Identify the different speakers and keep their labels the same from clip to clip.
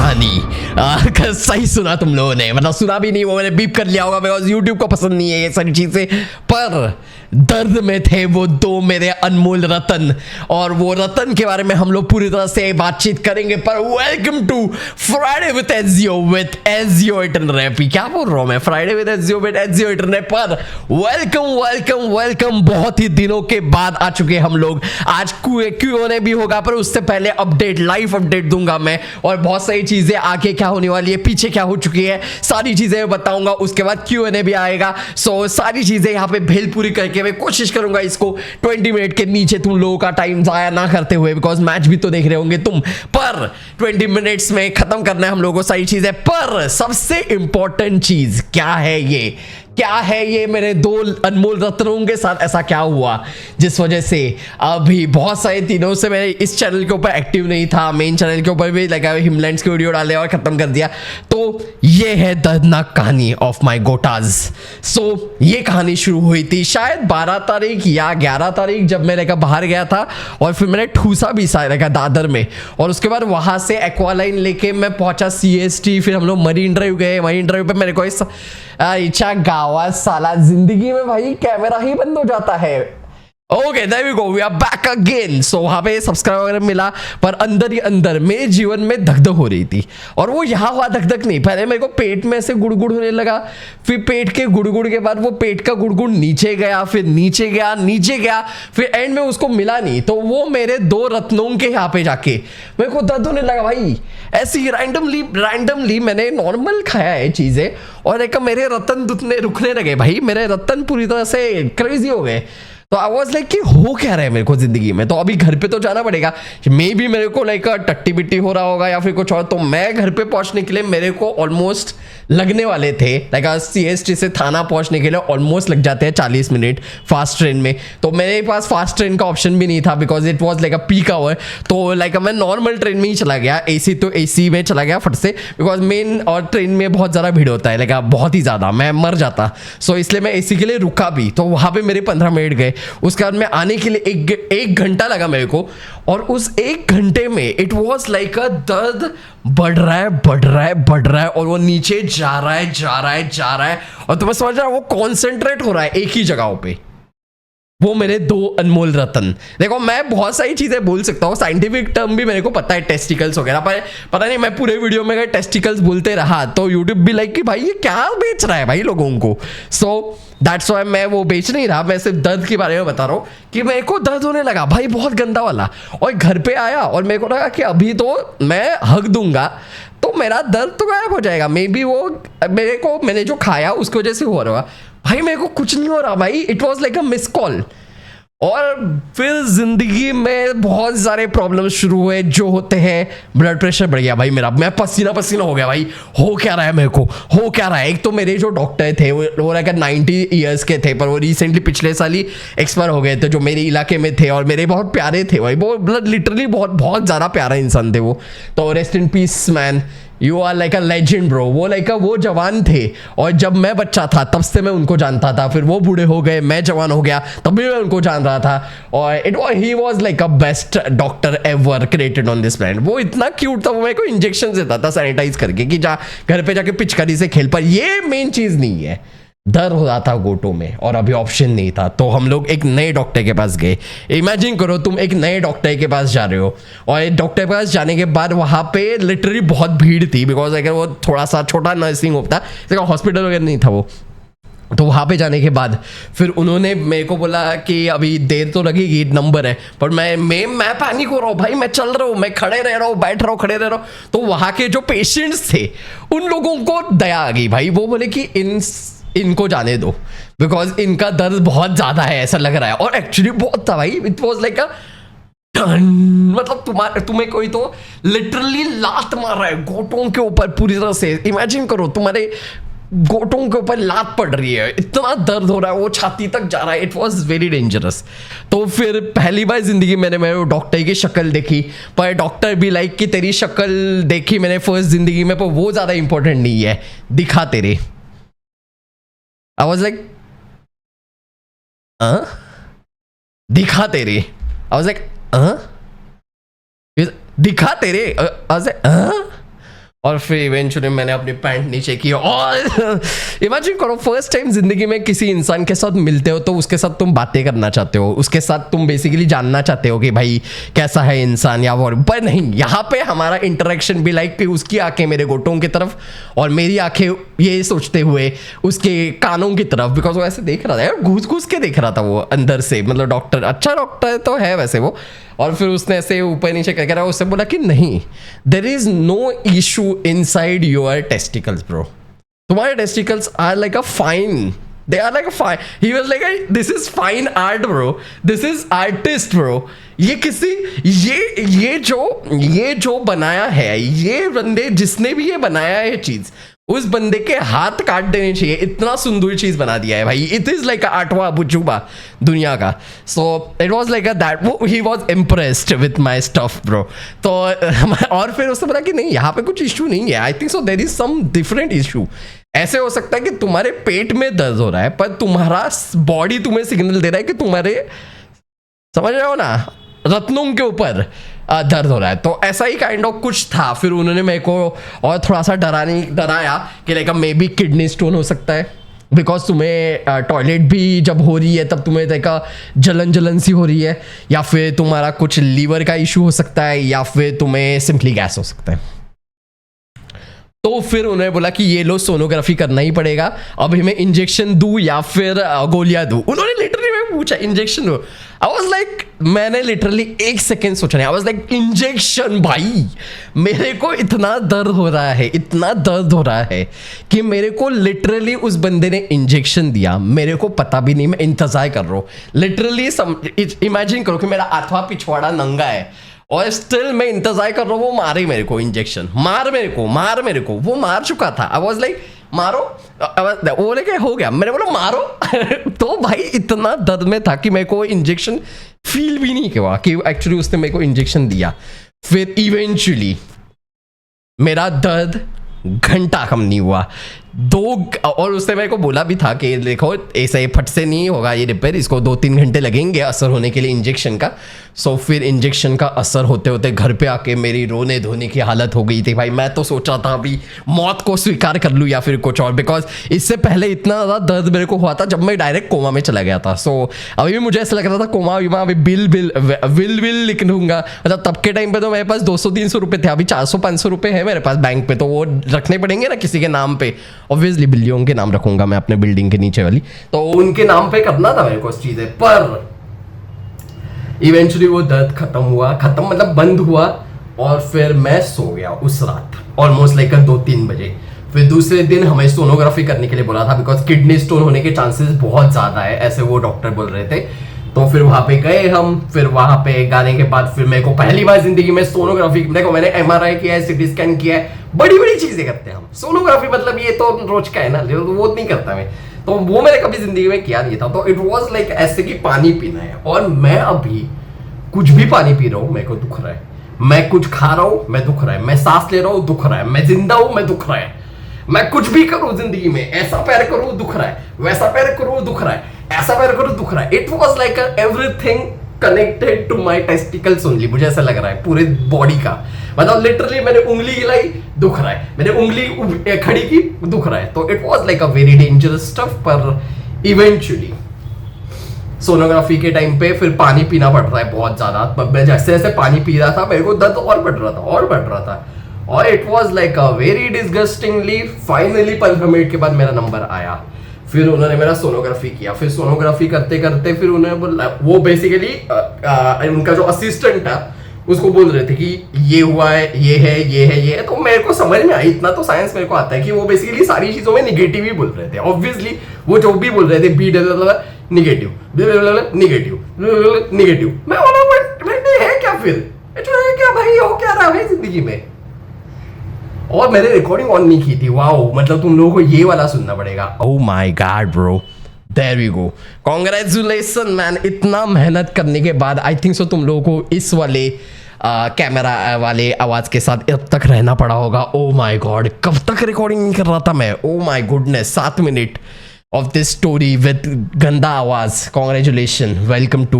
Speaker 1: कहानी। सही सुना तुम लोगों ने, मतलब सुना भी नहीं, वो मैंने बीप कर लिया होगा बिकॉज यूट्यूब को पसंद नहीं है ये सारी चीजें। पर दर्द में थे वो दो मेरे अनमोल रतन, और वो रतन के बारे में हम लोग पूरी तरह से बातचीत करेंगे। पर welcome to Friday with Ajio internet. क्या बोल रहा हूं मैं, फ्राइडे विद एजियो इंटरनेट। पर वेलकम वेलकम वेलकम, बहुत ही दिनों के बाद आ चुके हम लोग। आज Q&A भी होगा, पर उससे पहले अपडेट, लाइव अपडेट दूंगा मैं, और बहुत सारी चीजें आगे क्या होने वाली है, पीछे क्या हो चुकी है, सारी चीजें बताऊंगा। उसके बाद Q&A भी आएगा। सो सारी चीजें यहाँ पे भेलपूरी करके मैं कोशिश करूंगा इसको 20 मिनट के नीचे तुम लोगों का टाइम जाया ना करते हुए, बिकॉज मैच भी तो देख रहे होंगे तुम। पर 20 मिनट्स में खत्म करना है हम लोगों को सारी चीजें। पर सबसे इंपॉर्टेंट चीज क्या है, ये मेरे दो अनमोल रत्नों के साथ ऐसा क्या हुआ जिस वजह से अभी बहुत सारे दिनों से मैं इस चैनल के ऊपर एक्टिव नहीं था। मेन चैनल के ऊपर भी लगा हिमलैंड्स की वीडियो डाले और खत्म कर दिया। तो ये है दर्दनाक कहानी ऑफ माय गोटाज। सो ये कहानी शुरू हुई थी शायद 12 तारीख या 11 तारीख, जब मैं बाहर गया था और फिर मैंने ठूसा भी दादर में, और उसके बाद वहां से एक्वालाइन लेके मैं पहुंचा CST। फिर हम लोग मरीन ड्राइव गए। मरीन ड्राइव पे मेरे को इस इच्छा गावा साला जिंदगी में भाई कैमरा ही बंद हो जाता है। Okay, there we go, we are back again. So वहां पे सब्सक्राइब वगैरह मिला, पर अंदर ही अंदर मेरे जीवन में धक-धक हो रही थी। और वो यहाँ हुआ धक-धक नहीं, पहले मेरे को पेट में ऐसे गुड़गुड़ होने लगा, फिर पेट के गुड़गुड़ के बाद वो पेट का गुड़गुड़ नीचे गया, फिर नीचे गया, फिर एंड में उसको मिला नहीं। तो वो मेरे दो रत्नों के यहाँ पे जाके मेरे को दर्द होने लगा भाई। ऐसी रैंडमली मैंने नॉर्मल खाया है चीजें, और एक मेरे रतन रुकने लगे भाई। मेरे रतन पूरी तरह से क्रेजी हो गए। तो आई वॉज लाइक कि हो क्या रहा है मेरे को जिंदगी में। तो अभी घर पे तो जाना पड़ेगा, मे भी मेरे को लाइक टट्टी बिट्टी हो रहा होगा या फिर कुछ और। तो मैं घर पे पहुंचने के लिए मेरे को ऑलमोस्ट लगने वाले थे, लाइक CST से थाना पहुंचने के लिए ऑलमोस्ट लग जाते हैं 40 मिनट फास्ट ट्रेन में। तो मेरे पास फास्ट ट्रेन का ऑप्शन भी नहीं था because it was like a peak hour. तो लाइक मैं नॉर्मल ट्रेन में ही चला गया, AC में चला गया फट से, बिकॉज मेन और ट्रेन में बहुत ज़्यादा भीड़ होता है, लाइक बहुत ही ज़्यादा, मैं मर जाता। सो इसलिए मैं AC के लिए रुका भी। तो वहाँ पर मेरे 15 मिनट गए। उसके बाद में आने के लिए एक घंटा लगा मेरे को, और उस एक घंटे में इट वॉज लाइक अ दर्द बढ़ रहा है, और वो नीचे जा रहा है, और तुम्हें समझ रहा है वो कॉन्सेंट्रेट हो रहा है एक ही जगह पे। वो मेरे दो अनमोल रतन। देखो, मैं बहुत सारी चीजें बोल सकता हूँ, साइंटिफिक टर्म भी मेरे को पता है, टेस्टिकल्स वगैरह, पर पता नहीं मैं पूरे वीडियो में अगर टेस्टिकल्स बोलते रहा तो यूट्यूब भी लाइक कि भाई ये क्या बेच रहा है भाई लोगों को। सो दैट्स व्हाई मैं वो बेच नहीं रहा, मैं सिर्फ दर्द के बारे में बता रहा हूँ कि मेरे को दर्द होने लगा भाई बहुत गंदा वाला। और घर पे आया और मेरे को लगा कि अभी तो मैं हक दूंगा तो मेरा दर्द तो गायब हो जाएगा। मे बी वो मैंने जो खाया उसकी वजह से हो रहा भाई। मेरे को कुछ नहीं हो रहा भाई, it was like a miss call. और फिर जिंदगी में बहुत सारे प्रॉब्लम्स शुरू हुए जो होते हैं। ब्लड प्रेशर बढ़ गया भाई मेरा, मैं पसीना हो गया भाई। हो क्या रहा है मेरे को, हो क्या रहा है। एक तो मेरे जो डॉक्टर थे वो लाइक 90 ईयर्स के थे, पर वो रिसेंटली पिछले साल ही एक्सपायर हो गए थे, जो मेरे इलाके में थे, और मेरे बहुत प्यारे थे भाई। वो लिटरली बहुत ज़्यादा प्यारा इंसान थे वो। तो rest in peace man, you are like a legend bro. वो जवान थे, और जब मैं बच्चा था तब से मैं उनको जानता था। फिर वो बूढ़े हो गए, मैं जवान हो गया, तब भी मैं उनको जान रहा था। और he was like a best doctor ever created on this planet. वो इतना क्यूट था, वो मेरे को इंजेक्शन देता था सैनिटाइज करके कि जा घर पे जाके पिचकारी से खेल। पर ये मेन चीज़ नहीं है, दर्द हो रहा था गोटों में, और अभी ऑप्शन नहीं था। तो हम लोग एक नए डॉक्टर के पास गए। इमेजिन करो तुम एक नए डॉक्टर के पास जा रहे हो, और डॉक्टर के पास जाने के बाद वहाँ पे लिटरली बहुत भीड़ थी, बिकॉज अगर वो थोड़ा सा छोटा नर्सिंग होम था, हॉस्पिटल वगैरह नहीं था वो। तो वहाँ पे जाने के बाद फिर उन्होंने मेरे को बोला कि अभी देर तो लगेगी, नंबर है। पर मैं पैनिक हो रहा हूँ भाई, मैं चल रहा हूँ, मैं खड़े रह रहा हूँ, बैठ रहा हूँ, खड़े रह रहा हूँ। तो वहाँ के जो पेशेंट्स थे उन लोगों को दया आ गई भाई। वो बोले कि इनको जाने दो, बिकॉज इनका दर्द बहुत ज्यादा है ऐसा लग रहा है। और एक्चुअली बहुत था भाई, इट वॉज लाइक अ मतलब तुम्हें कोई तो लिटरली लात मार रहा है घोटों के ऊपर पूरी तरह से। इमेजिन करो तुम्हारे घोटों के ऊपर लात पड़ रही है, इतना दर्द हो रहा है, वो छाती तक जा रहा है। It was very dangerous. तो फिर पहली बार जिंदगी में मैंने डॉक्टर की शक्ल देखी, पर डॉक्टर भी लाइक कि तेरी शक्ल देखी मैंने फर्स्ट जिंदगी में, पर वो ज्यादा इंपॉर्टेंट नहीं है, दिखा तेरे। I was like, दिखा तेरे। I was like, दिखा तेरे। I was like, और फिर इवेंचुअली मैंने अपनी पैंट नीचे की और इमेजिन करो फर्स्ट टाइम जिंदगी में किसी इंसान के साथ मिलते हो तो उसके साथ तुम बातें करना चाहते हो, उसके साथ तुम बेसिकली जानना चाहते हो कि भाई कैसा है इंसान या वो, पर नहीं, यहाँ पे हमारा इंटरेक्शन भी लाइक कि उसकी आंखें मेरे घुटनों की तरफ और मेरी आंखें ये सोचते हुए उसके कानों की तरफ, बिकॉज वो ऐसे देख रहा था यार, घुस घुस के देख रहा था वो अंदर से, मतलब डॉक्टर, अच्छा डॉक्टर तो है वैसे वो। और फिर उसने ऐसे ऊपर नीचे करके रहा, उससे बोला कि नहीं, there is no issue inside your testicles bro, तुम्हारे testicles are like a fine, they are like a fine, he was like this is fine art bro, this is artist bro, ये किसी ये जो बनाया है, ये बंदे जिसने भी ये बनाया है चीज, उस बंदे के हाथ काट देने चाहिए, इतना सुंदर चीज बना दिया है भाई। इट इज लाइक आठवां अबूजुबा दुनिया का। So it was like that, वो he was impressed with my stuff bro. तो और फिर उसने बोला कि नहीं, यहाँ पे कुछ इशू नहीं है, I think so there is some different issue. ऐसे हो सकता है कि तुम्हारे पेट में दर्द हो रहा है, पर तुम्हारा बॉडी तुम्हें सिग्नल दे रहा है कि तुम्हारे, समझ रहे हो ना, रत्नों के ऊपर दर्द हो रहा है। तो ऐसा ही काइंड ऑफ कुछ था। फिर उन्होंने मेरे को और थोड़ा सा डराया कि like may be kidney stone हो सकता है, बिकॉज तुम्हें टॉयलेट भी जब हो रही है तब तुम्हें देखा जलन सी हो रही है, या फिर तुम्हारा कुछ लीवर का इशू हो सकता है, या फिर तुम्हें सिंपली गैस हो सकता है। तो फिर उन्होंने बोला कि ये लो, सोनोग्राफी करना ही पड़ेगा, अभी मैं इंजेक्शन दूं या फिर गोलियां दूं। उन्होंने लिटरली मैं पूछा इंजेक्शन दो, आई वाज लाइक, मैंने लिटरली एक सेकेंड सोचा नहीं, आई वाज लाइक इंजेक्शन भाई, मेरे को इतना दर्द हो रहा है, इतना दर्द हो रहा है कि मेरे को लिटरली उस बंदे ने इंजेक्शन दिया, मेरे को पता भी नहीं, मैं इंतजार कर रहा हूँ लिटरली। इमेजिन करो कि मेरा आठवां पिछवाड़ा नंगा है और स्टिल मैं इंतजार कर रहा हूँ वो मारे मेरे को इंजेक्शन, मार मेरे को, वो मार चुका था। आई वाज लाइक मारो, वो लेके हो गया, मैंने बोला मारो तो भाई इतना दर्द में था कि मेरे को इंजेक्शन फील भी नहीं किया कि एक्चुअली उसने मेरे को इंजेक्शन दिया। फिर इवेंचुअली मेरा दर्द घंटा कम नहीं हुआ, और उसने मेरे को बोला भी था कि देखो ऐसे फट से नहीं होगा ये रिपेयर, इसको 2-3 घंटे लगेंगे असर होने के लिए इंजेक्शन का। सो फिर इंजेक्शन का असर होते होते घर पे आके मेरी रोने धोने की हालत हो गई थी भाई। मैं तो सोचा था अभी मौत को स्वीकार कर लूँ या फिर कुछ और, बिकॉज इससे पहले इतना ज़्यादा दर्द मेरे को हुआ था जब मैं डायरेक्ट कोमा में चला गया था। सो अभी भी मुझे ऐसा लग रहा था कोमा विमा अभी बिल लिख लूँगा, मतलब तब के टाइम पे तो मेरे पास 200-300 रुपये थे, अभी 400-500 रुपये है मेरे पास बैंक पे, तो वो रखने पड़ेंगे ना किसी के नाम पे। ऑब्वियसली बिल्लियों के नाम रखूंगा मैं अपने बिल्डिंग के नीचे वाली, तो उनके नाम पे करना था मेरे को चीजें। पर इवेंचुअली वो दर्द खत्म मतलब बंद हुआ, और फिर मैं सो गया उस रात ऑलमोस्ट लाइक 2-3 बजे। फिर दूसरे दिन हमें सोनोग्राफी करने के लिए बोला था, बिकॉज किडनी स्टोन होने के चांसेस बहुत ज्यादा है, ऐसे वो डॉक्टर बोल रहे थे। तो फिर वहां पे गए हम, फिर वहां पे गाने के बाद फिर मेरे को पहली बार जिंदगी में सोनोग्राफी, देखो मैंने MRI किया है, CT स्कैन किया है, बड़ी बड़ी चीजें करते हैं हम, सोनोग्राफी मतलब ये तो रोज का है ना, वो नहीं करता मैं, तो वो मैंने कभी जिंदगी में किया नहीं था। तो इट वाज लाइक ऐसे कि पानी पीना है, और मैं अभी कुछ भी पानी पी रहा हूँ मेरे को दुख रहा है, मैं कुछ खा रहा हूँ मैं दुख रहा है, मैं सांस ले रहा हूँ दुख रहा है, मैं जिंदा हूँ मैं दुख रहा है, मैं कुछ भी करूँ जिंदगी में, ऐसा पैर करूँ दुख रहा है, वैसा पैर करूँ दुख रहा है, ऐसा पैर करूँ दुख रहा है। It was like everything connected to my testicles only, मुझे ऐसा लग रहा है पूरे बॉडी का, मतलब लिटरली मैंने उंगली हिलाई दुख रहा है, मैंने उंगली खड़ी की दुख रहा है। तो it was like a very dangerous stuff. पर इवेंचुअली सोनोग्राफी के टाइम पे फिर पानी पीना पड़ रहा है बहुत ज्यादा, मैं जैसे जैसे पानी पी रहा था मेरे को दर्द और बढ़ रहा था, और it was like a very disgustingly. Finally 15 minute के बाद मेरा नंबर आया, फिर उन्होंने मेरा सोनोग्राफी किया। फिर सोनोग्राफी करते करते फिर उन्होंने बोला, वो बेसिकली उनका जो असिस्टेंट था उसको बोल रहे थे कि ये हुआ है, ये है, ये है, ये है। तो मेरे को समझ में आई, इतना तो साइंस मेरे को आता है कि वो बेसिकली सारी चीजों में निगेटिव ही बोल रहे थे। ऑब्वियसली वो जो भी बोल रहे थे निगेटिव निगेटिव, मैं बोला है क्या, फिर है क्या भाई, हो क्या रहा है जिंदगी में। और मैंने रिकॉर्डिंग ऑन नहीं की थी, वाओ, मतलब तुम लोगों को ये वाला सुनना पड़ेगा। Oh my God bro, there we go, congratulation man. इतना मेहनत करने के बाद आई थिंक सो तुम लोगों को इस वाले कैमरा वाले आवाज के साथ अब तक रहना पड़ा होगा। ओह माय गॉड, कब तक रिकॉर्डिंग नहीं कर रहा था मैं, oh my goodness, 7 minute of this story with गंदा आवाज। Congratulations, welcome to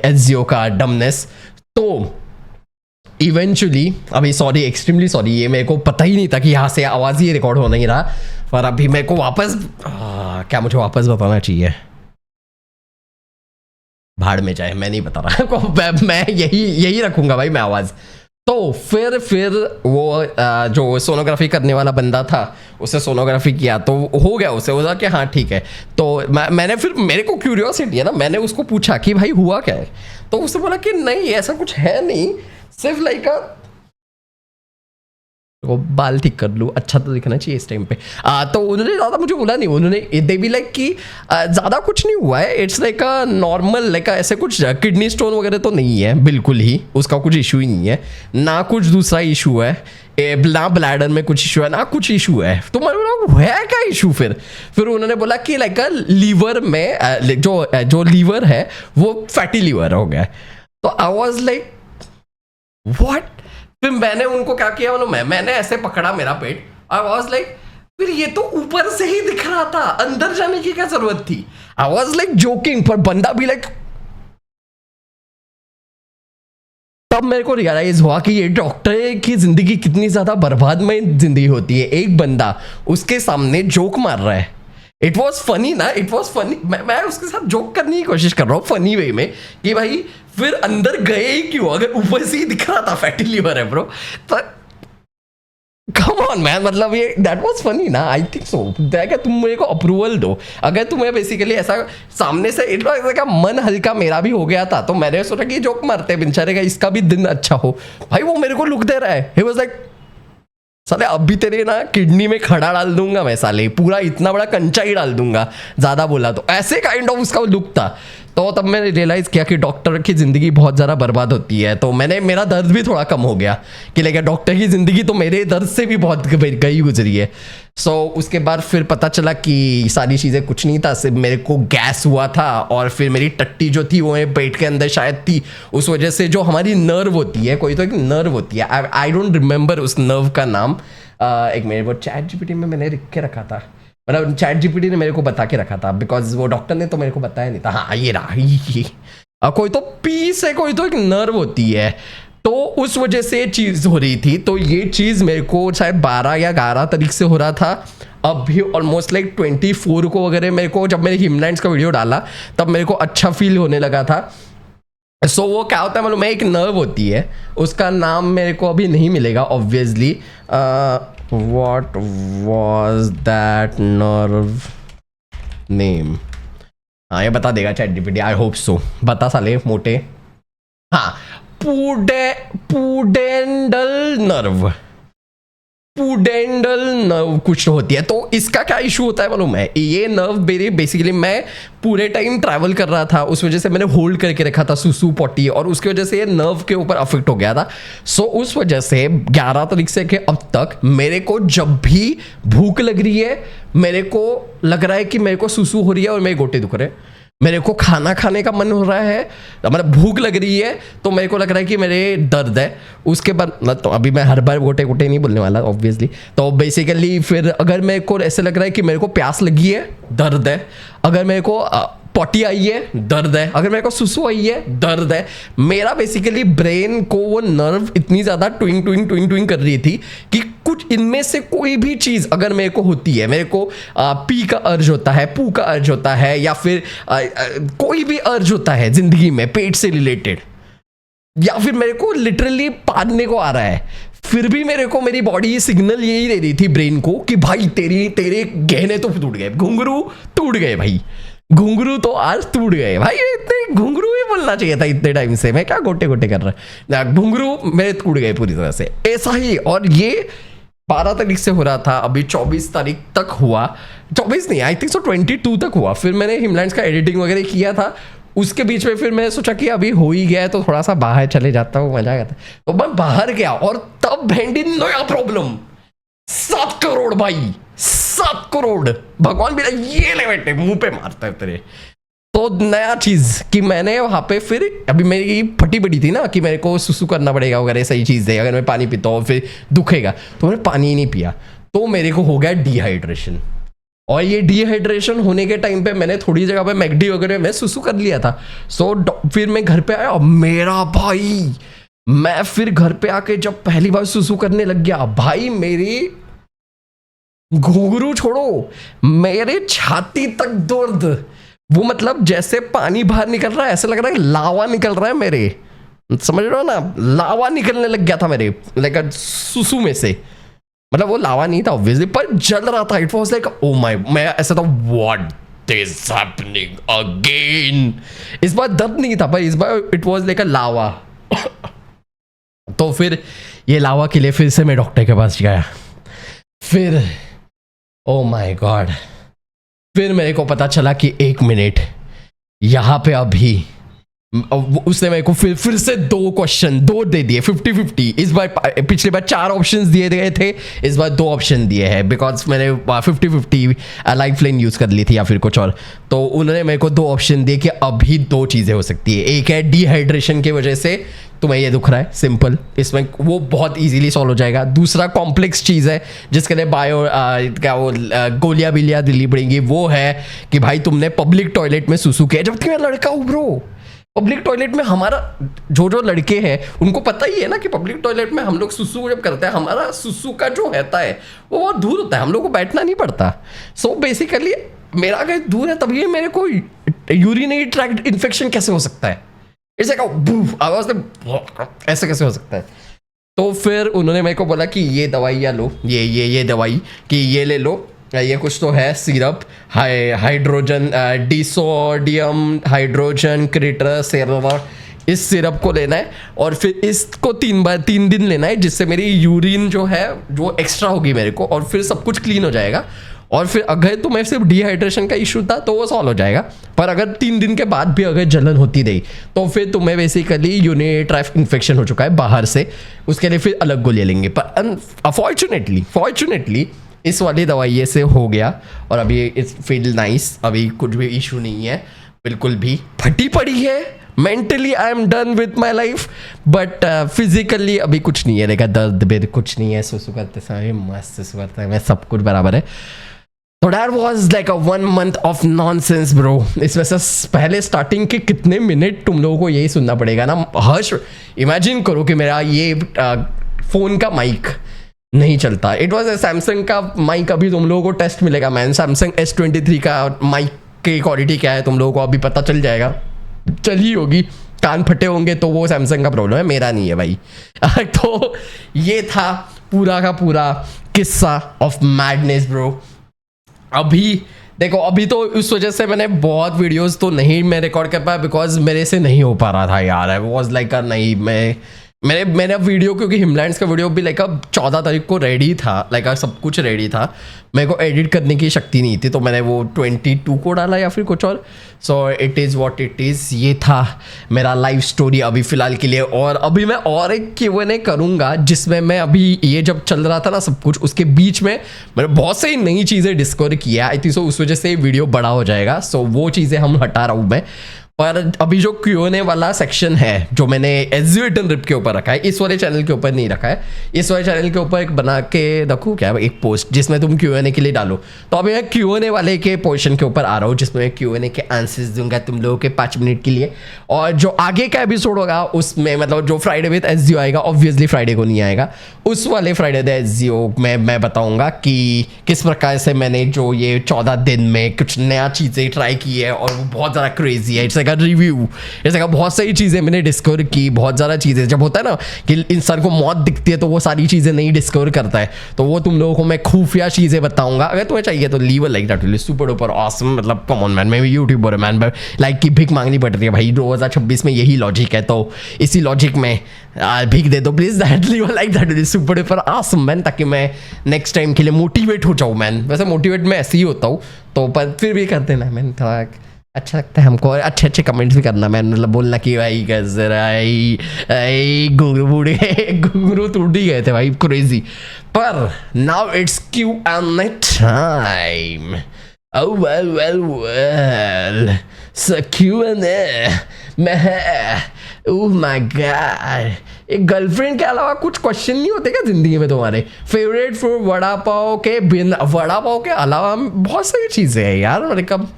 Speaker 1: SZO का dumbness। तो इवेंचुअली अभी सॉरी, एक्सट्रीमली सॉरी, ये मेरे को पता ही नहीं था कि यहाँ से आवाज़ ही रिकॉर्ड हो नहीं रहा। पर अभी मेरे को वापस क्या मुझे वापस बताना चाहिए? भाड़ में जाए, मैं नहीं बता रहा मैं यही रखूंगा भाई मैं आवाज़। तो फिर वो जो सोनोग्राफी करने वाला बंदा था उसे सोनोग्राफी किया तो हो गया, उसे बोला कि हाँ ठीक है। तो मैंने फिर मेरे को क्यूरियोसिटी है ना, मैंने उसको पूछा कि भाई हुआ क्या है, तो उसने बोला कि नहीं ऐसा कुछ है नहीं, सिर्फ लाइक वो बाल ठीक कर लूँ, अच्छा तो दिखना चाहिए इस टाइम पे। तो उन्होंने ज़्यादा मुझे बोला नहीं, उन्होंने दे भी लाइक कि ज़्यादा कुछ नहीं हुआ है, it's like a normal, like ऐसे कुछ किडनी स्टोन वगैरह तो नहीं है, बिल्कुल ही उसका कुछ इशू ही नहीं है, ना कुछ दूसरा इशू है, ना ब्लैडर में कुछ इशू है, ना कुछ इशू है। तो मैं बोला है क्या इशू? फिर उन्होंने बोला कि लाइक लीवर में जो लीवर है वो फैटी लीवर हो गया। तो आई वॉज लाइक व्हाट? फिर मैंने उनको क्या किया, मैंने ऐसे पकड़ा मेरा पेट, आई वॉज लाइक फिर ये तो ऊपर से ही दिख रहा था, अंदर जाने की क्या जरूरत थी? आई वॉज लाइक जोकिंग, पर बंदा भी लाइक, तब मेरे को रियलाइज हुआ कि ये डॉक्टर की जिंदगी कितनी ज्यादा बर्बादमय जिंदगी होती है। एक बंदा उसके सामने जोक मार रहा है, इट वॉज फनी ना, इट वॉज फनी, मैं उसके साथ जोक करने की कोशिश कर रहा हूँ फनी वे में कि भाई फिर अंदर गए ही क्यों अगर ऊपर से ही दिख रहा था फैटी लिवर है ब्रो। तो कम ऑन मैन, मतलब ये दैट वाज फनी ना, आई थिंक सो। क्या तुम मेरे को अप्रूवल दो, अगर तुम्हें बेसिकली ऐसा सामने से इट वाज का मन हल्का मेरा भी हो गया था, तो मैंने सोचा कि जोक मारते बेचारे का इसका भी दिन अच्छा हो। भाई वो मेरे को लुक दे रहा है, ही वाज लाइक साले अब भी तेरे ना किडनी में खड़ा डाल दूंगा मैं, साले पूरा इतना बड़ा कंचा ही डाल दूंगा ज़्यादा बोला तो, ऐसे काइंड ऑफ उसका लुक था। तो तब मैंने रियलाइज़ किया कि डॉक्टर की ज़िंदगी बहुत ज़्यादा बर्बाद होती है। तो मेरा दर्द भी थोड़ा कम हो गया कि लेकिन डॉक्टर की ज़िंदगी तो मेरे दर्द से भी बहुत गई गुजरी है। उसके बाद फिर पता चला कि सारी चीज़ें कुछ नहीं था, सिर्फ मेरे को गैस हुआ था और फिर मेरी टट्टी जो थी वो पेट के अंदर शायद थी, उस वजह से जो हमारी नर्व होती है, कोई तो एक नर्व होती है, आई डोंट रिमेंबर उस नर्व का नाम। एक मेरे वो चैट जीपीटी में मैंने लिख के रखा था, मतलब चैट जीपीटी ने मेरे को बता के रखा था, बिकॉज वो डॉक्टर ने तो मेरे को बताया नहीं था। हाँ ये रहा, ये कोई तो पीस है, कोई तो एक नर्व होती है, तो उस वजह से ये चीज़ हो रही थी। तो ये चीज़ मेरे को शायद 12 या 11 तारीख से हो रहा था, अब भी ऑलमोस्ट लाइक 24 को वगैरह मेरे को, जब मैंने हिमलैंड्स का वीडियो डाला तब मेरे को अच्छा फील होने लगा था। वो क्या होता है मालूम है, एक नर्व होती है, उसका नाम मेरे को अभी नहीं मिलेगा obviously. What was that nerve name? हाँ ये बता देगा chat GPT, I hope so. बता साले मोटे। हाँ पुडेंडल नर्व, पुडेंडल नर्व कुछ होती है। तो इसका क्या इशू होता है मालूम है, ये नर्व मेरे बेसिकली मैं पूरे टाइम ट्रैवल कर रहा था, उस वजह से मैंने होल्ड करके रखा था सुसु पॉटी, और उसकी वजह से ये नर्व के ऊपर अफेक्ट हो गया था। उस वजह से 11 तारीख से के अब तक मेरे को जब भी भूख लग रही है, मेरे को लग रहा है कि मेरे को सुसु हो रही है और मेरे गोटे दुख रहे हैं, मेरे को खाना खाने का मन हो रहा है, मतलब भूख लग रही है तो मेरे को लग रहा है कि मेरे दर्द है। उसके बाद तो अभी मैं हर बार गोटे गोटे नहीं बोलने वाला ऑब्वियसली। तो बेसिकली फिर अगर मेरे को ऐसे लग रहा है कि मेरे को प्यास लगी है, दर्द है। अगर मेरे को पॉटी आई है, दर्द है। अगर मेरे को सुसु आई है, दर्द है। मेरा बेसिकली ब्रेन को वो नर्व इतनी ज़्यादा ट्विंग कर रही थी कि कुछ इनमें से कोई भी चीज़ अगर मेरे को होती है, मेरे को पी का अर्ज होता है, पू का अर्ज होता है, या फिर कोई भी अर्ज होता है ज़िंदगी में पेट से रिलेटेड, या फिर मेरे को लिटरली पादने को आ रहा है, फिर भी मेरे को मेरी बॉडी सिग्नल यही दे रही थी ब्रेन को कि भाई तेरे गहने तो टूट गए, घुंघरू टूट गए भाई, घुंघरू तो आज टूट गए भाई। इतने घुंघरू ही बोलना चाहिए था इतने टाइम से, मैं क्या गोटे गोटे कर रहा है, घुंघरू मेरे टूट गए पूरी तरह से, ऐसा ही। और ये 12 तारीख से हो रहा था, अभी 24 तारीख तक हुआ, 24 नहीं आई थिंक सो 22 तक हुआ। फिर मैंने हिमलैंड्स का एडिटिंग वगैरह किया था, उसके बीच में फिर मैंने सोचा कि अभी हो ही गया है तो थोड़ा सा बाहर चले जाता हूँ, मजा आता। तो मैं बाहर गया और तब भेंडी नया प्रॉब्लम, 7 करोड़ भाई, 7 करोड़। भगवान भी ये ले बेटे मुंह पे मारता है तेरे। तो नया चीज़ कि मैंने वहाँ पे फिर अभी मेरी फटी पड़ी थी ना कि मेरे को सुसु करना पड़ेगा वगैरह, सही चीज़ है, अगर मैं पानी पीता हूँ फिर दुखेगा, तो मैंने पानी ही नहीं पिया, तो मेरे को हो गया डिहाइड्रेशन। और ये डिहाइड्रेशन होने के टाइम पे मैंने थोड़ी जगह पे मैकडी वगैरह में सुसु कर लिया था। फिर मैं घर पे आया और मेरा भाई मैं फिर घर पे आके जब पहली बार सुसु करने लग गया भाई, मेरी घुंघरू छोड़ो, मेरे छाती तक दर्द। वो मतलब जैसे पानी बाहर निकल रहा है, ऐसा लग रहा है लावा निकल रहा है मेरे, समझ रहे हो ना, लावा निकलने लग गया था मेरे लाइक सुसु में से। मतलब वो लावा नहीं था ऑब्वियसली, पर जल रहा था। It was like oh my, मैं ऐसा था व्हाट इज हैपनिंग अगेन। इस बार दर्द नहीं था पर इस बार इट वाज लाइक अ लावा। तो फिर ये लावा के लिए फिर से मैं डॉक्टर के पास गया। फिर ओ माय गॉड, फिर मेरे को पता चला कि 1 मिनट यहाँ पे अभी उसने मेरे को फिर से 2 क्वेश्चन 2 दे दिए 50-50। इस बार पिछली बार 4 ऑप्शंस दिए गए थे, इस बार 2 ऑप्शन दिए हैं बिकॉज मैंने 50-50 लाइफ लाइन यूज़ कर ली थी या फिर कुछ और। तो उन्होंने मेरे को 2 ऑप्शन दिए कि अभी 2 चीज़ें हो सकती है। एक है डिहाइड्रेशन की वजह से तुम्हें ये दुख रहा है, सिंपल, इसमें वो बहुत इजीली सॉल्व हो जाएगा। दूसरा कॉम्प्लेक्स चीज़ है जिसके लिए क्या वो गोलियां बिलियां दिल्ली पड़ेंगी, वो है कि भाई तुमने पब्लिक टॉयलेट में सुसु किया। जबकि मैं लड़का हूँ ब्रो, पब्लिक टॉयलेट में हमारा जो लड़के हैं उनको पता ही है ना कि पब्लिक टॉयलेट में हम लोग सुसु जब करते हैं, हमारा सुसु का जो रहता है वो बहुत दूर होता है, हम लोग को बैठना नहीं पड़ता। सो बेसिकली मेरा अगर दूर है तभी मेरे को यूरिनरी ट्रैक्ट इन्फेक्शन कैसे हो सकता है, ऐसे आवाज ऐसे कैसे हो सकता है। तो फिर उन्होंने मेरे को बोला कि ये दवाइयाँ लो, ये दवाई कि ये ले लो, ये कुछ तो है सिरप, हाइड्रोजन डिसोडियम हाइड्रोजन क्रिटर सेरवा, इस सिरप को लेना है और फिर इसको 3 दिन लेना है, जिससे मेरी यूरिन जो है वो एक्स्ट्रा होगी मेरे को, और फिर सब कुछ क्लीन हो जाएगा। और फिर अगर तुम्हें सिर्फ डिहाइड्रेशन का इशू था तो वो सॉल्व हो जाएगा, पर अगर 3 दिन के बाद भी अगर जलन होती रही तो फिर तुम्हें बेसिकली यूरिनरी ट्रैक्ट इन्फेक्शन हो चुका है बाहर से, उसके लिए फिर अलग गोलियां लेंगे। पर फॉर्चुनेटली इस वाली दवाई से हो गया और अभी इट्स फील नाइस, अभी कुछ भी इशू नहीं है, बिल्कुल भी फटी पड़ी है। Mentally I am done with my life, but physically अभी कुछ नहीं है, देखा दर्द बेद कुछ नहीं है, सुसु करते समय मस्त सुसु करते हैं, सब कुछ बराबर है। तो that was like a 1 month of nonsense bro. इसमें से पहले स्टार्टिंग के कितने मिनट तुम लोगों को यही सुनना पड़ेगा ना। हर्ष इमेजिन करो कि मेरा ये फोन का माइक नहीं चलता, इट वॉज सैमसंग का माइक, अभी तुम लोगों को टेस्ट मिलेगा मैन, सैमसंग S23 का माइक की क्वालिटी क्या है तुम लोगों को अभी पता चल जाएगा, चली होगी, कान फटे होंगे तो वो सैमसंग का प्रॉब्लम है, मेरा नहीं है भाई। तो ये था पूरा का पूरा किस्सा ऑफ मैडनेस ब्रो। अभी देखो, अभी तो उस वजह से मैंने बहुत वीडियोस तो नहीं मैं रिकॉर्ड कर पाया बिकॉज मेरे से नहीं हो पा रहा था यार। आई वॉज लाइक नहीं, मैंने वीडियो, क्योंकि हिमलैंड्स का वीडियो भी लाइक 14 तारीख को रेडी था, लाइक सब कुछ रेडी था, मेरे को एडिट करने की शक्ति नहीं थी तो मैंने वो 22 को डाला या फिर कुछ और। So it is what it is. ये था मेरा लाइफ स्टोरी अभी फ़िलहाल के लिए। और अभी मैं और एक Q&A करूँगा जिसमें मैं अभी ये जब चल रहा था ना सब कुछ, उसके बीच में मैंने बहुत सारी नई चीज़ें डिस्कवर किया, आई थिंक सो उस वजह से वीडियो बड़ा हो जाएगा। सो वो चीज़ें हम हटा रहा हूँ मैं। पर अभी जो Q&A वाला सेक्शन है जो मैंने SEO Hidden Rip के ऊपर रखा है, इस वाले चैनल के ऊपर नहीं रखा है, इस वाले चैनल के ऊपर एक बना के रखूँ क्या, एक पोस्ट जिसमें तुम Q&A के लिए डालो। तो अभी मैं Q&A वाले के पोर्शन के ऊपर आ रहा हूँ जिसमें मैं Q&A के आंसर्स दूंगा तुम लोगों के 5 मिनट के लिए। और जो आगे का एपिसोड होगा उसमें मतलब जो फ्राइडे विद SEO आएगा, ऑब्वियसली फ्राइडे को नहीं आएगा, उस वाले फ्राइडे विद SEO में मैं बताऊँगा कि किस प्रकार से मैंने जो ये 14 दिन में कुछ नया चीज़ें ट्राई की है और वो बहुत ज़्यादा क्रेजी है। इट्स लाइक रिव्यू, ऐसे का बहुत सारी चीज़ें मैंने डिस्कवर की, बहुत ज़्यादा चीज़ें। जब होता है ना कि इंसान को मौत दिखती है तो वो सारी चीज़ें नहीं डिस्कवर करता है, तो वो तुम लोगों को मैं खुफिया चीज़ें बताऊंगा। अगर तुम्हें चाहिए तो leave like that will super duper awesome. मतलब कम ऑन मैन, मैं भी यूट्यूबर मैन, लाइक की भीख मांगनी पड़ रही है भाई, 2026 में यही लॉजिक है, तो इसी लॉजिक में भीख दे दो please. That leave like that will super duper awesome man, ताकि मैं नेक्स्ट टाइम के लिए मोटिवेट हो जाऊँ मैन। वैसे मोटिवेट मैं ऐसे ही होता हूँ, तो पर फिर भी कर देना मैन, थोड़ा अच्छा लगता है हमको। अच्छे अच्छे कमेंट्स भी करना मैन, मतलब बोलना कि भाई घुंघरू बूढ़े घुंघरू टूट ही गए थे भाई, क्रेजी। पर now it's Q&A time. Oh well, so Q&A में ओह माय गॉड, एक गर्लफ्रेंड के अलावा कुछ क्वेश्चन नहीं होते क्या जिंदगी में तुम्हारे? फेवरेट फूड वड़ा पाव के बिन, वड़ा पाव के अलावा बहुत सारी चीज़ें हैं यार, मतलब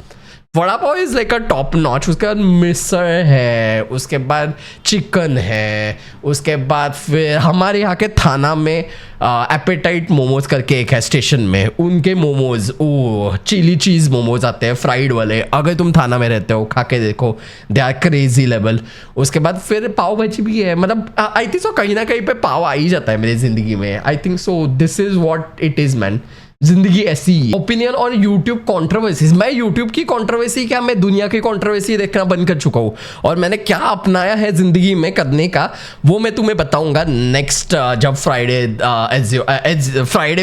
Speaker 1: vada pav is like a top notch. उसके बाद मिसळ है, उसके बाद चिकन है, उसके बाद फिर हमारे यहाँ के थाना में एपेटाइट मोमोज करके एक है स्टेशन में, उनके मोमोज, ओ चिली चीज़ मोमोज आते हैं फ्राइड वाले। अगर तुम थाना में रहते हो खा के देखो, दे आर क्रेजी लेवल। उसके बाद फिर पाव भाजी भी है। मतलब आई थिंक सो कहीं ना कहीं पे पाव आ ही जाता है मेरी ज़िंदगी में। I think so this is what it is man. जिंदगी ऐसी ही। Opinion on YouTube controversies. मैं यूट्यूब की कंट्रोवर्सी क्या, मैं दुनिया की कंट्रोवर्सी देखना बंद कर चुका हूँ। और मैंने क्या अपनाया है जिंदगी में करने का, वो मैं तुम्हें बताऊंगा नेक्स्ट जब फ्राइडे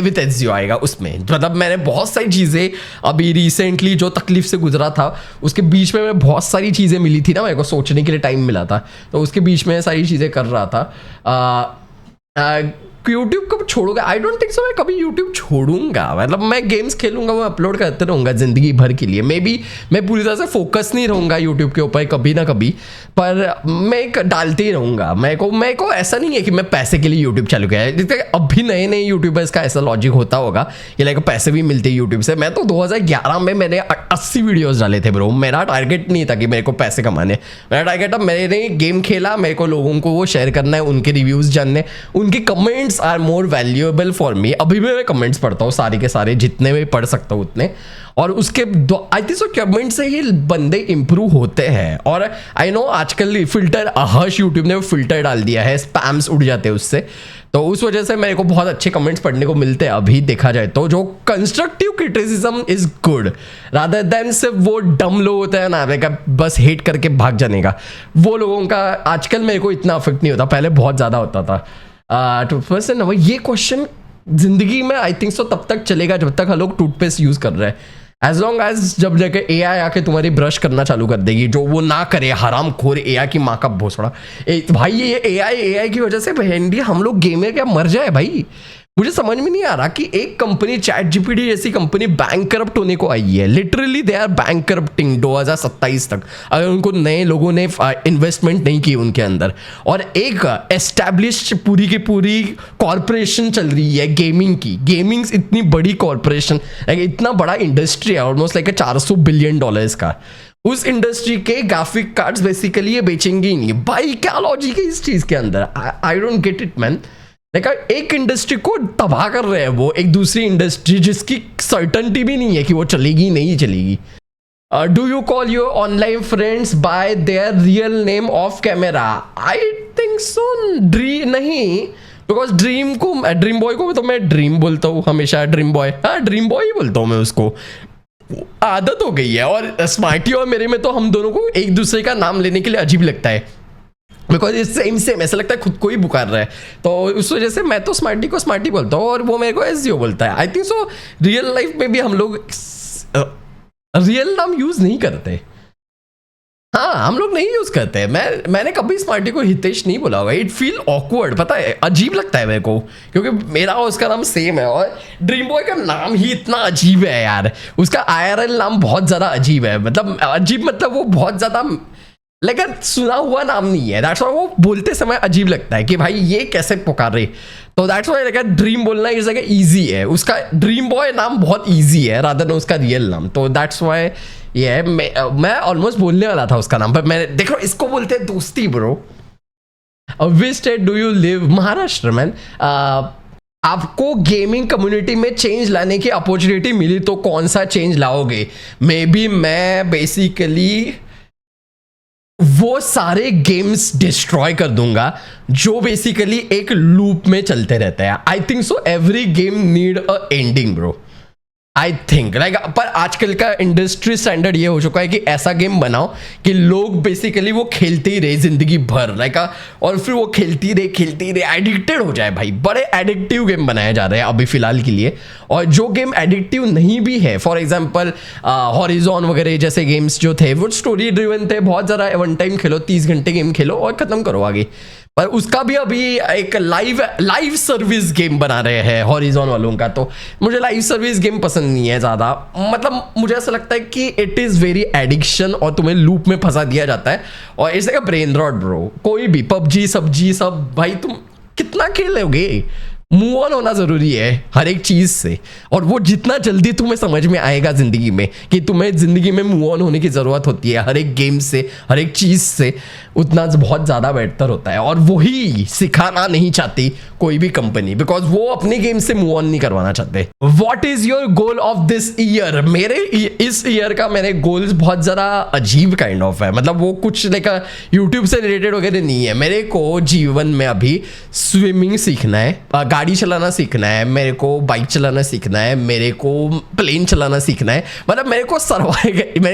Speaker 1: विद एचजीओ आएगा उसमें। मतलब मैंने बहुत सारी चीज़ें अभी रिसेंटली जो तकलीफ से गुजरा था, उसके बीच में मैं बहुत सारी चीज़ें मिली थी ना, मेरे को सोचने के लिए टाइम मिला था, तो उसके बीच में सारी चीज़ें कर रहा था। यूट्यूब कब छोड़ूंगा? आई डोंट थिंक सो मैं कभी यूट्यूब छोड़ूंगा। मतलब मैं गेम्स खेलूंगा, मैं अपलोड करते रहूंगा ज़िंदगी भर के लिए। मे बी मैं पूरी तरह से फोकस नहीं रहूंगा यूट्यूब के ऊपर कभी ना कभी, पर मैं एक डालते ही रहूंगा। मेरे को ऐसा नहीं है कि मैं पैसे के लिए यूट्यूब चालू किया है। जैसे अभी नए नए यूट्यूबर्स का ऐसा लॉजिक होता होगा कि लाइक पैसे भी मिलते हैं यूट्यूब से। मैं तो 2011 में मैंने 80 वीडियोज़ डाले थे ब्रो। मेरा टारगेट नहीं था कि मेरे को पैसे कमाने, मेरा टारगेट था मैंने गेम खेला, मेरे को लोगों को वो शेयर करना है, उनके रिव्यूज़ जानने, उनके comments are more valuable for me. अभी भी मैं कमेंट्स पढ़ता हूँ सारे के सारे, जितने भी पढ़ सकता हूँ उतने। और उसके आई थिंक सो कमेंट से ही बंदे इंप्रूव होते हैं। और आई नो आजकल फिल्टर, हर्ष यूट्यूब ने फिल्टर डाल दिया है, स्पैम्स उड़ जाते हैं उससे, तो उस वजह से मेरे को बहुत अच्छे कमेंट्स पढ़ने को मिलते हैं अभी देखा जाए तो। जो constructive criticism is good rather than सिर्फ वो डम लोग होते हैं ना, बस हेट करके भाग जाने का, वो लोगों का आजकल मेरे को इतना अफेक्ट नहीं होता, पहले बहुत ज़्यादा होता था। ये क्वेश्चन जिंदगी में आई थिंक सो तब तक चलेगा जब तक हम लोग टूथपेस्ट यूज कर रहे हैं। एज लॉन्ग एज जब जाके एआई आके तुम्हारी ब्रश करना चालू कर देगी, जो वो ना करे, हराम खोर एआई की माँ का भोसड़ा। भाई ये एआई की वजह से भेंडी हम लोग गेमर क्या मर जाए भाई। मुझे समझ में नहीं आ रहा कि एक कंपनी चैट जीपीटी जैसी कंपनी बैंक करप्ट होने को आई है। Literally they are bankrupting 2027 तक, अगर उनको नए लोगों ने इन्वेस्टमेंट नहीं की उनके अंदर। और एक एस्टैब्लिश्ड पूरी की पूरी कॉरपोरेशन चल रही है गेमिंग की। गेमिंग इतनी बड़ी कॉरपोरेशन, इतना बड़ा इंडस्ट्री है, ऑलमोस्ट लाइक $400 बिलियन का। उस इंडस्ट्री के ग्राफिक कार्ड्स बेसिकली ये बेचेंगे ही नहीं भाई। क्या लॉजिक है इस चीज के अंदर? I don't get it man. एक इंडस्ट्री को तबाह कर रहे हैं वो, एक दूसरी इंडस्ट्री जिसकी सर्टनटी भी नहीं है कि वो चलेगी नहीं चलेगी। Do you call your online friends bye there real name of camera? I think सो नहीं, बिकॉज ड्रीम बॉय को तो मैं ड्रीम बोलता हूँ हमेशा, ड्रीम बॉय, हाँ ड्रीम बॉय ही बोलता हूँ मैं उसको, आदत हो गई है। और स्मार्टी और मेरे में तो हम दोनों को एक दूसरे का नाम लेने के लिए अजीब लगता है, बिकॉज इस सेम ऐसा लगता है खुद को ही पुकार रहा है। तो उस वजह से मैं तो स्मार्टी को स्मार्टी बोलता हूँ और वो मेरे को एसजीओ बोलता है। I think so real life में भी हम लोग रियल नाम यूज नहीं करते। हाँ, हम लोग नहीं यूज करते। मैंने कभी स्मार्टी को हितेश नहीं बोला होगा। इट फील ऑकवर्ड, पता है, अजीब लगता है मेरे को, क्योंकि मेरा और उसका नाम सेम है। और ड्रीम बॉय का नाम ही इतना अजीब है यार, उसका IRL नाम बहुत ज़्यादा अजीब है। मतलब अजीब मतलब वो बहुत ज़्यादा लेकिन सुना हुआ नाम नहीं है। दैट्स व्हाई वो बोलते समय अजीब लगता है कि भाई ये कैसे पुकार रहे। तो दैट्स व्हाई लाइक ड्रीम बोलना इज लाइक इजी है। उसका ड्रीम बॉय नाम बहुत इजी है रादर देन उसका रियल नाम। तो दैट्स व्हाई ये मैं ऑलमोस्ट बोलने वाला था उसका नाम, पर मैंने देखो इसको बोलते हैं दोस्ती bro. Which state do you live? Maharashtra man. आपको गेमिंग कम्युनिटी में चेंज लाने की अपॉर्चुनिटी मिली तो कौन सा चेंज लाओगे? मे बी मैं बेसिकली वो सारे गेम्स डिस्ट्रॉय कर दूंगा जो बेसिकली एक लूप में चलते रहते हैं। आई think so every game need a ending bro. I think like, पर आजकल का इंडस्ट्री स्टैंडर्ड ये हो चुका है कि ऐसा गेम बनाओ कि लोग बेसिकली वो खेलते ही रहे जिंदगी भर, लाइक, और फिर वो खेलती रहे एडिक्टेड हो जाए भाई। बड़े एडिक्टिव गेम बनाए जा रहे हैं अभी फिलहाल के लिए। और जो गेम एडिक्टिव नहीं भी है, फॉर एग्जाम्पल हॉरिजॉन वगैरह जैसे गेम्स जो थे वो स्टोरी ड्रिवन थे, बहुत ज़्यादा वन टाइम खेलो, 30 घंटे गेम खेलो और ख़त्म करो आगे। पर उसका भी अभी एक लाइव सर्विस गेम बना रहे हैं हॉरिजॉन वालों का। तो मुझे लाइव सर्विस गेम पसंद नहीं है ज़्यादा। मतलब मुझे ऐसा लगता है कि इट इज़ वेरी एडिक्शन और तुम्हें लूप में फंसा दिया जाता है। और it's like a brain rot bro. कोई भी पबजी सब्जी सब भाई तुम कितना खेलोगे? मूव ऑन होना ज़रूरी है हर एक चीज़ से, और वो जितना जल्दी तुम्हें समझ में आएगा ज़िंदगी में कि तुम्हें ज़िंदगी में मूव ऑन होने की ज़रूरत होती है हर एक गेम से, हर एक चीज़ से, उतना बहुत ज़्यादा बेहतर होता है। और वही सिखाना नहीं चाहती कोई भी कंपनी, बिकॉज वो अपने गेम से मूव ऑन नहीं करवाना चाहते। What is your goal of this year? मेरे इस ईयर का मेरे गोल्स बहुत ज़रा अजीब काइंड ऑफ है, मतलब वो कुछ लाइक यूट्यूब से रिलेटेड वगैरह नहीं है। मेरे को जीवन में अभी स्विमिंग सीखना है, गाड़ी चलाना सीखना है, मेरे को बाइक चलाना सीखना है, मेरे को प्लेन चलाना सीखना है, मतलब मेरे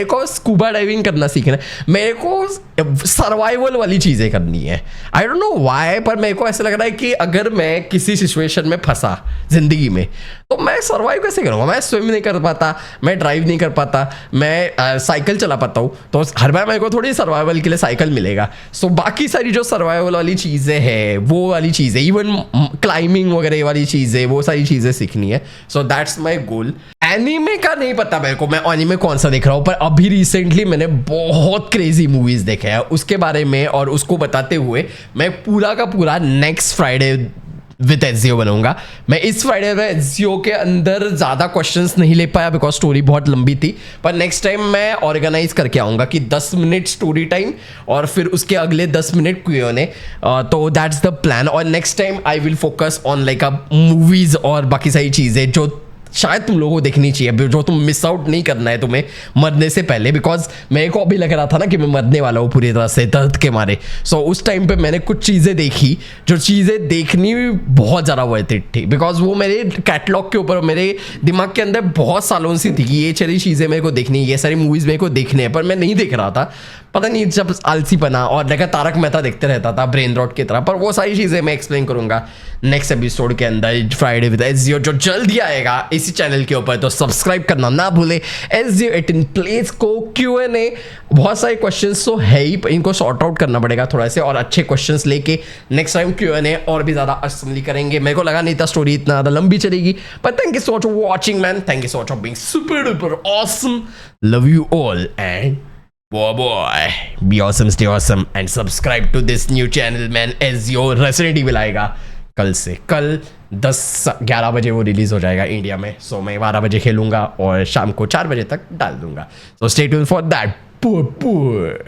Speaker 1: को स्कूबा डाइविंग करना सीखना है, मेरे को सर्वाइवल वाली चीज़ें करनी है। आई डोंट नो व्हाई, पर मेरे को ऐसा लग रहा है कि अगर मैं किसी सिचुएशन में फंसा जिंदगी में तो मैं सर्वाइव कैसे करूँगा? मैं स्विम नहीं कर पाता, मैं ड्राइव नहीं कर पाता, मैं साइकिल चला पाता हूँ, तो हर बार मेरे को थोड़ी सर्वाइवल के लिए साइकिल मिलेगा। सो बाकी सारी जो सर्वाइवल वाली चीज़ें हैं, वो वाली चीज़ें, इवन क्लाइंबिंग वगैरह वाली चीज़ें, वो सारी चीज़ें सीखनी है। So that's my goal. Anime का नहीं पता मेरे को, मैं एनीमे कौन सा देख रहा हूँ, पर अभी रिसेंटली मैंने बहुत क्रेजी मूवीज देखे हैं उसके बारे में, और उसको बताते हुए मैं पूरा का पूरा नेक्स्ट फ्राइडे विद एसजीओ बनूंगा। मैं इस फ्राइडे में एसजीओ के अंदर ज़्यादा क्वेश्चंस नहीं ले पाया बिकॉज स्टोरी बहुत लंबी थी, पर नेक्स्ट टाइम मैं ऑर्गेनाइज करके आऊँगा कि 10 मिनट स्टोरी टाइम और फिर उसके अगले 10 मिनट Q&A। तो दैट्स द प्लान। और next time I will focus on like movies और बाकी सारी चीज़ें जो शायद तुम लोगों को देखनी चाहिए, जो तुम मिस आउट नहीं करना है तुम्हें मरने से पहले, बिकॉज मेरे को अभी लग रहा था ना कि मैं मरने वाला हूँ पूरी तरह से दर्द के मारे। सो उस टाइम पे मैंने कुछ चीज़ें देखी जो चीज़ें देखनी बहुत ज़्यादा वर्थ इट थी, बिकॉज वो मेरे कैटलॉग के ऊपर मेरे दिमाग के अंदर बहुत सालों से थी कि ये सारी चीज़ें मेरे को देखनी है, ये सारी मूवीज़ मेरे को देखने हैं, पर मैं नहीं देख रहा था। पता नहीं, जब आलसी बना और देखा तारक मेहता देखते रहता था ब्रेन रॉट की तरह। पर वो सारी चीज़ें मैं एक्सप्लेन करूंगा नेक्स्ट एपिसोड के अंदर, फ्राइडे विद एसजीओ, जो जल्द ही आएगा इसी चैनल के ऊपर। तो सब्सक्राइब करना ना भूले। एसजीओ 18 प्लेस को Q&A, बहुत सारे क्वेश्चंस तो है ही, इनको सॉर्ट आउट करना पड़ेगा थोड़ा से, और अच्छे क्वेश्चंस लेके नेक्स्ट टाइम Q&A और भी ज़्यादा असम्बली करेंगे। मेरे को लगा नहीं था स्टोरी इतना ज़्यादा लंबी चलेगी, पर thank you so much for watching man, thank you so much for being super duper awesome, love you all and boy, be awesome, stay awesome and subscribe to this new channel man। एसजीओ Resident Evil आएगा कल से, कल 10-11 बजे वो release हो जाएगा India में। सो मैं 12 बजे खेलूंगा और शाम को 4 बजे तक डाल दूंगा। So stay tuned for that.